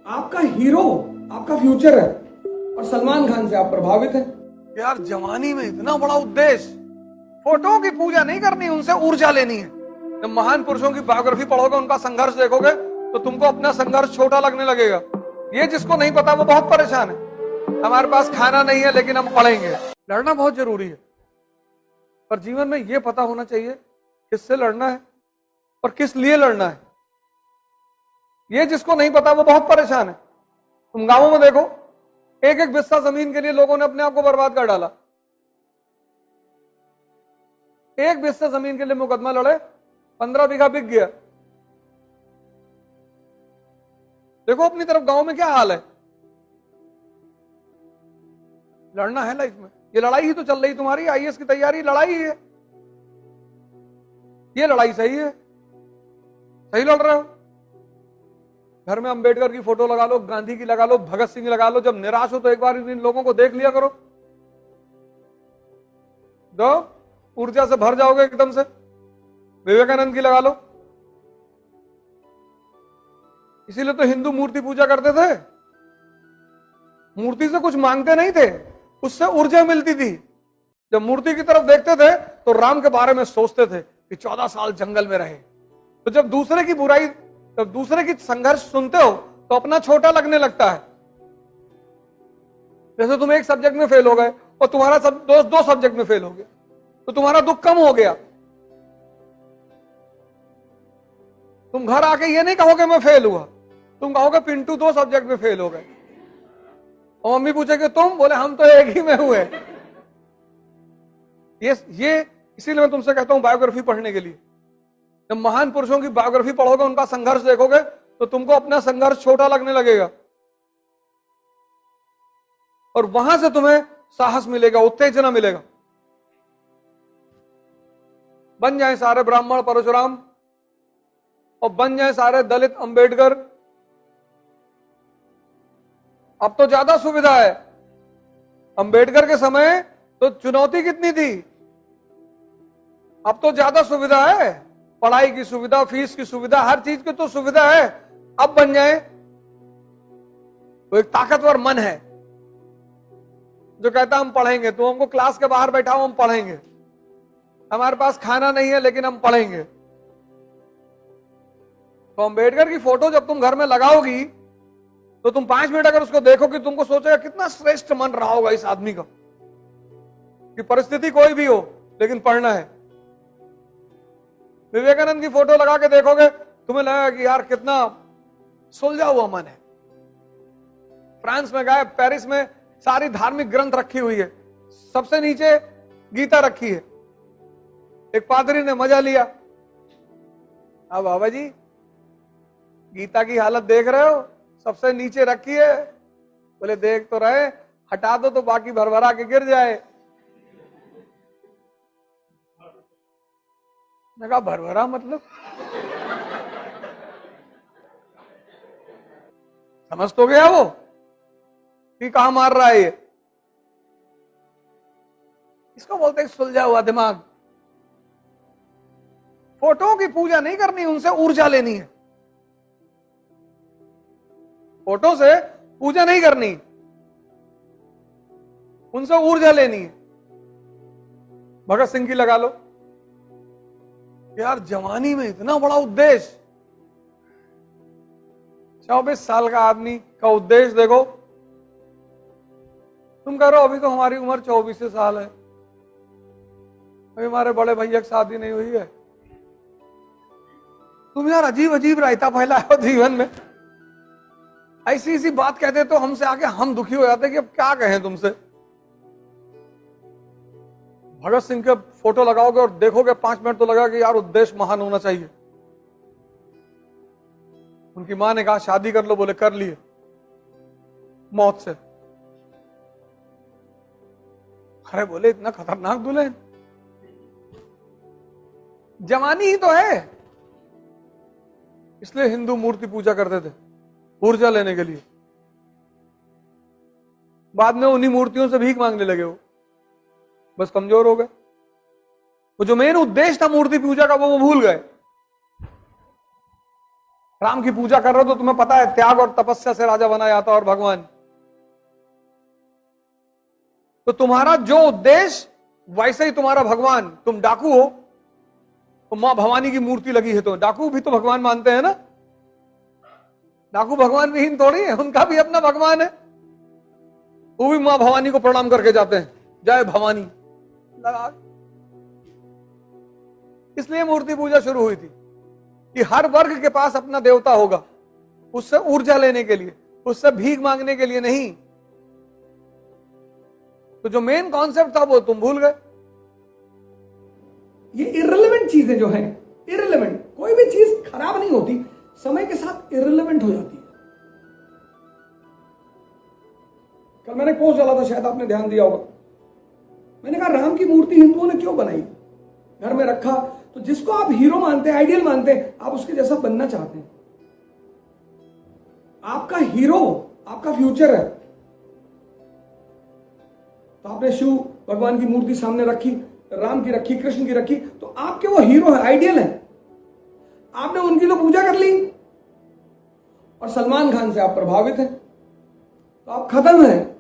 आपका हीरो आपका फ्यूचर है और सलमान खान से आप प्रभावित हैं। यार जवानी में इतना बड़ा उद्देश्य, फोटो की पूजा नहीं करनी, उनसे ऊर्जा लेनी है। जब महान पुरुषों की बायोग्राफी पढ़ोगे, उनका संघर्ष देखोगे, तो तुमको अपना संघर्ष छोटा लगने लगेगा। ये जिसको नहीं पता वो बहुत परेशान है। हमारे पास खाना नहीं है लेकिन हम पढ़ेंगे। लड़ना बहुत जरूरी है, पर जीवन में ये पता होना चाहिए किससे लड़ना है और किस लिए लड़ना है। ये जिसको नहीं पता वो बहुत परेशान है। तुम गांवों में देखो, एक एक बिस्सा जमीन के लिए लोगों ने अपने आप को बर्बाद कर डाला। एक बिस्सा जमीन के लिए मुकदमा लड़े, 15 बीघा बिक गया। देखो अपनी तरफ गांव में क्या हाल है। लड़ना है लाइफ में, ये लड़ाई ही तो चल रही तुम्हारी आईएएस की तैयारी, लड़ाई ही है ये। लड़ाई सही है, सही लड़ रहे हो। घर में अंबेडकर की फोटो लगा लो, गांधी की लगा लो, भगत सिंह लगा लो। जब निराश हो तो एक बार इन लोगों को देख लिया करो, दो ऊर्जा से भर जाओगे एकदम से। विवेकानंद की लगा लो। इसीलिए तो हिंदू मूर्ति पूजा करते थे। मूर्ति से कुछ मांगते नहीं थे, उससे ऊर्जा मिलती थी। जब मूर्ति की तरफ देखते थे तो राम के बारे में सोचते थे कि 14 साल जंगल में रहे। तो जब दूसरे की बुराई, जब दूसरे की संघर्ष सुनते हो तो अपना छोटा लगने लगता है। जैसे तुम एक सब्जेक्ट में फेल हो गए और तुम्हारा सब दोस्त दो सब्जेक्ट में फेल हो गया, तो तुम्हारा दुख कम हो गया। तुम घर आके ये नहीं कहोगे मैं फेल हुआ, तुम कहोगे पिंटू 2 सब्जेक्ट में फेल हो गए। और मम्मी पूछेगी तुम, बोले हम तो एक ही में हुए। ये इसीलिए मैं तुमसे कहता हूं बायोग्राफी पढ़ने के लिए। जब महान पुरुषों की बायोग्राफी पढ़ोगे, उनका संघर्ष देखोगे, तो तुमको अपना संघर्ष छोटा लगने लगेगा और वहां से तुम्हें साहस मिलेगा, उत्तेजना मिलेगा। बन जाए सारे ब्राह्मण परशुराम और बन जाए सारे दलित अंबेडकर। अब तो ज्यादा सुविधा है। अंबेडकर के समय तो चुनौती कितनी थी, अब तो ज्यादा सुविधा है। पढ़ाई की सुविधा, फीस की सुविधा, हर चीज की तो सुविधा है। अब बन जाए तो एक ताकतवर मन है जो कहता हम पढ़ेंगे। तो हमको क्लास के बाहर बैठाओ, हम पढ़ेंगे। हमारे पास खाना नहीं है लेकिन हम पढ़ेंगे। तो अंबेडकर की फोटो जब तुम घर में लगाओगी तो तुम 5 मिनट अगर उसको देखोगे, तुमको सोचेगा कितना श्रेष्ठ मन रहा होगा इस आदमी का, कि परिस्थिति कोई भी हो लेकिन पढ़ना है। विवेकानंद की फोटो लगा के देखोगे, तुम्हें लगेगा कि यार कितना सुलझा हुआ मन है। फ्रांस में गए, पेरिस में सारी धार्मिक ग्रंथ रखी हुई है, सबसे नीचे गीता रखी है। एक पादरी ने मजा लिया, अब बाबा जी गीता की हालत देख रहे हो, सबसे नीचे रखी है। बोले देख तो रहे, हटा दो तो बाकी भरभरा के गिर जाए। मैं कहा भरभरा मतलब समझ तो गया वो कि कहां मार रहा है ये। इसको बोलते हैं सुलझा हुआ दिमाग। फोटो की पूजा नहीं करनी, उनसे ऊर्जा लेनी है। फोटो से पूजा नहीं करनी, उनसे ऊर्जा लेनी है। भगत सिंह की लगा लो। यार जवानी में इतना बड़ा उद्देश्य, 24 साल का आदमी का उद्देश्य देखो। तुम कह रहे हो अभी तो हमारी उम्र 24 साल है, अभी हमारे बड़े भैया की शादी नहीं हुई है। तुम यार अजीब अजीब रायता फैलाए हो जीवन में। ऐसी ऐसी बात कहते तो हमसे आके हम दुखी हो जाते कि अब क्या कहें तुमसे। भगत सिंह के फोटो लगाओगे और देखोगे 5 मिनट तो लगेगा कि यार उद्देश्य महान होना चाहिए। उनकी मां ने कहा शादी कर लो, बोले कर लिए मौत से। अरे बोले इतना खतरनाक दुल्हन, जवानी ही तो है। इसलिए हिंदू मूर्ति पूजा करते थे ऊर्जा लेने के लिए। बाद में उन्हीं मूर्तियों से भीख मांगने लगे हो, बस कमजोर हो गए। वो जो मेन उद्देश्य था मूर्ति पूजा का वो भूल गए। राम की पूजा कर रहे हो तो तुम्हें पता है त्याग और तपस्या से राजा बना जाता और भगवान। तो तुम्हारा जो उद्देश्य वैसे ही तुम्हारा भगवान। तुम डाकू हो तो मां भवानी की मूर्ति लगी है, तो डाकू भी तो भगवान मानते हैं ना। डाकू भगवान विहीन थोड़ी है, उनका भी अपना भगवान है। वो भी मां भवानी को प्रणाम करके जाते हैं, जय भवानी लगा। इसलिए मूर्ति पूजा शुरू हुई थी कि हर वर्ग के पास अपना देवता होगा, उससे ऊर्जा लेने के लिए, उससे भीख मांगने के लिए नहीं। तो जो मेन कॉन्सेप्ट था वो तुम भूल गए। ये इररिलेवेंट चीजें जो हैं, इररिलेवेंट, कोई भी चीज खराब नहीं होती, समय के साथ इररिलेवेंट हो जाती है। कल मैंने पोस्ट डाला था, शायद आपने ध्यान दिया होगा। मैंने कहा राम की मूर्ति हिंदुओं ने क्यों बनाई, घर में रखा, तो जिसको आप हीरो मानते हैं, आइडियल मानते हैं, आप उसके जैसा बनना चाहते हैं। आपका हीरो आपका फ्यूचर है। तो आपने शिव भगवान की मूर्ति सामने रखी, राम की रखी, कृष्ण की रखी, तो आपके वो हीरो है, आइडियल है। आपने उनकी तो पूजा कर ली और सलमान खान से आप प्रभावित हैं, तो आप खत्म हैं।